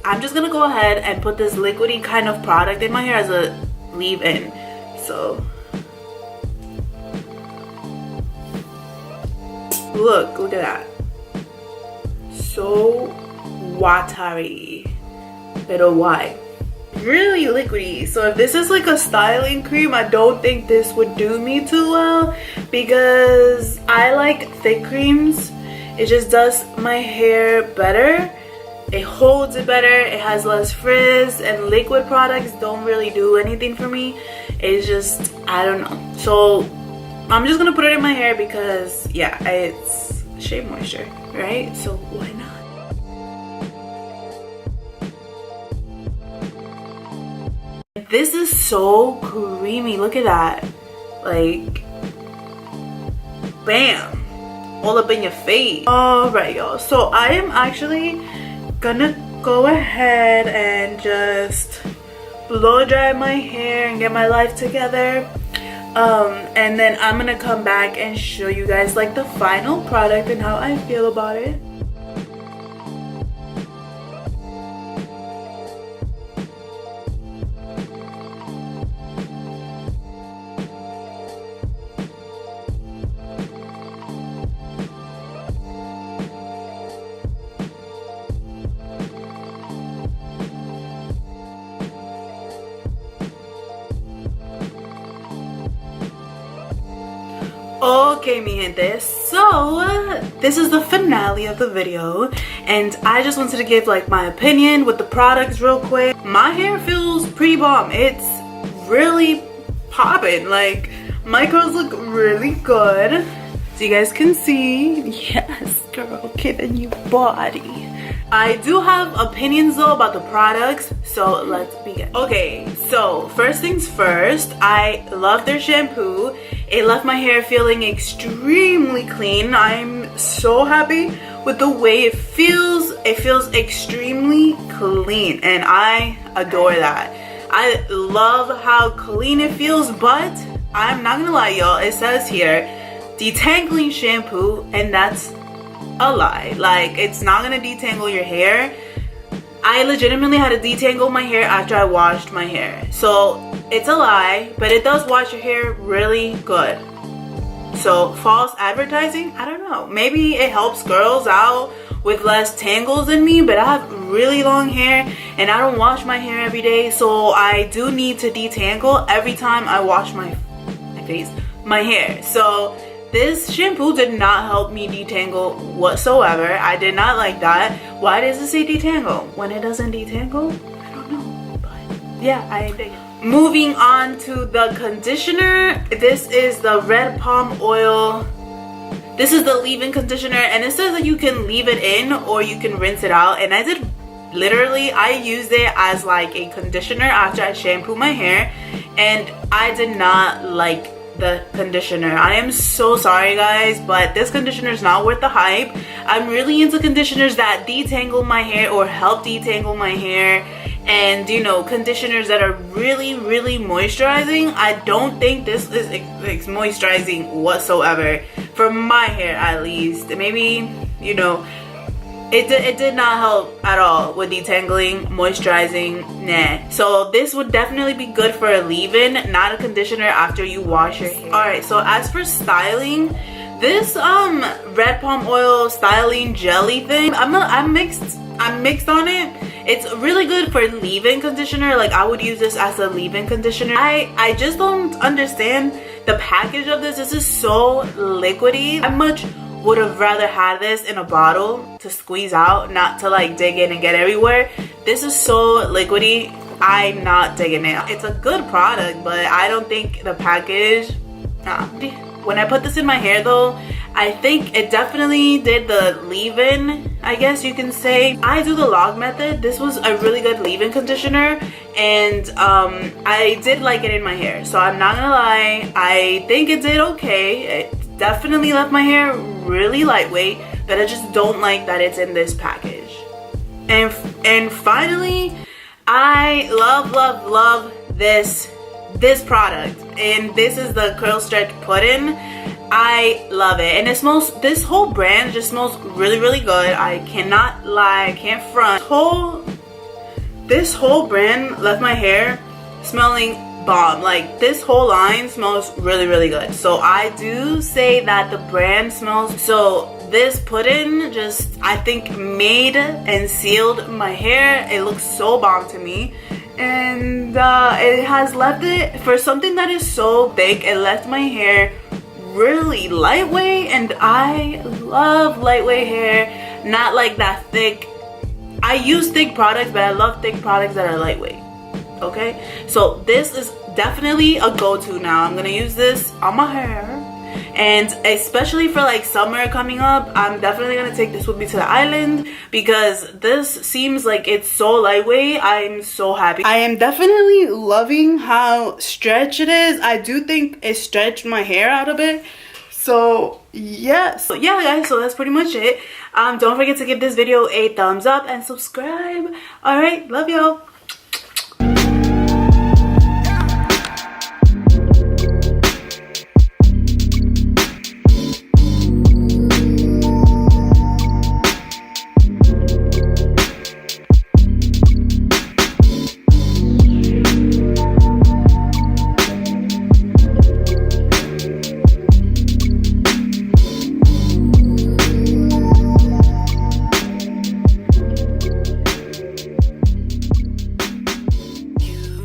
I'm just gonna go ahead and put this liquidy kind of product in my hair as a leave-in. So look at that. So watery, pero why? Really liquidy. So if this is like a styling cream, I don't think this would do me too well because I like thick creams. It just does my hair better. It holds it better. It has less frizz, and liquid products don't really do anything for me. It's just, I don't know. So I'm just gonna put it in my hair because yeah, it's Shea Moisture, right? So why not? This is so creamy. Look at that. Like, bam, all up in your face. All right, y'all. So I am actually gonna go ahead and just blow dry my hair and get my life together. And then I'm gonna come back and show you guys like the final product and how I feel about it. Okay, mi gente, so this is the finale of the video, and I just wanted to give like my opinion with the products real quick. My hair feels pretty bomb. It's really popping. Like, my curls look really good, so you guys can see. Yes, girl, giving you body. I do have opinions though about the products, so let's begin. Okay, so first things first, I love their shampoo. It left my hair feeling extremely clean. I'm so happy with the way it feels. It feels extremely clean, and I adore that. I love how clean it feels, but I'm not gonna lie, y'all. It says here, Detangling Shampoo, and that's a lie. Like, it's not gonna detangle your hair. I legitimately had to detangle my hair after I washed my hair, so it's a lie, but it does wash your hair really good. So false advertising, I don't know. Maybe it helps girls out with less tangles than me, but I have really long hair and I don't wash my hair every day, so I do need to detangle every time I wash my hair. So this shampoo did not help me detangle whatsoever. I did not like that. Why does it say detangle when it doesn't detangle? I don't know, but yeah, I dig it. Moving on to the conditioner. This is the red palm oil. This is the leave-in conditioner, and it says that you can leave it in or you can rinse it out, and I did literally, I used it as like a conditioner after I shampoo my hair, and I did not like the conditioner. I am so sorry guys, but this conditioner is not worth the hype. I'm really into conditioners that detangle my hair or help detangle my hair, and you know, conditioners that are really moisturizing. I don't think this is moisturizing whatsoever for my hair, at least. Maybe, you know, it did not help at all with detangling, moisturizing, nah. So this would definitely be good for a leave-in, not a conditioner after you wash your hair. Alright, so as for styling, this red palm oil styling jelly thing, I'm mixed on it. It's really good for leave-in conditioner. Like, I would use this as a leave-in conditioner. I just don't understand the package of this. This is so liquidy. I much would have rather had this in a bottle to squeeze out, not to like dig in and get everywhere. This is so liquidy. I'm not digging it. It's a good product, but I don't think the package, nah. When I put this in my hair though, I think it definitely did the leave-in, I guess you can say. I do the log method. This was a really good leave-in conditioner, and I did like it in my hair, so I'm not gonna lie, I think it did okay. It definitely left my hair really lightweight, but I just don't like that it's in this package. And finally, I love this product, and this is the Curl Stretch Pudding. I love it, and it smells, this whole brand just smells really good. I cannot lie, I can't front. Whole this whole brand left my hair smelling bomb. Like, this whole line smells really, really good. So I do say that the brand smells. So this put-in just, I think, made and sealed my hair. It looks so bomb to me. And it has left it, for something that is so thick, it left my hair really lightweight. And I love lightweight hair, not like that thick. I use thick products, but I love thick products that are lightweight. Okay, so this is definitely a go-to now. I'm gonna use this on my hair, and especially for like summer coming up, I'm definitely gonna take this with me to the island because this seems like it's so lightweight. I'm so happy. I am definitely loving how stretched it is. I do think it stretched my hair out a bit. So yeah, guys, so that's pretty much it. Don't forget to give this video a thumbs up and subscribe. All right, love y'all.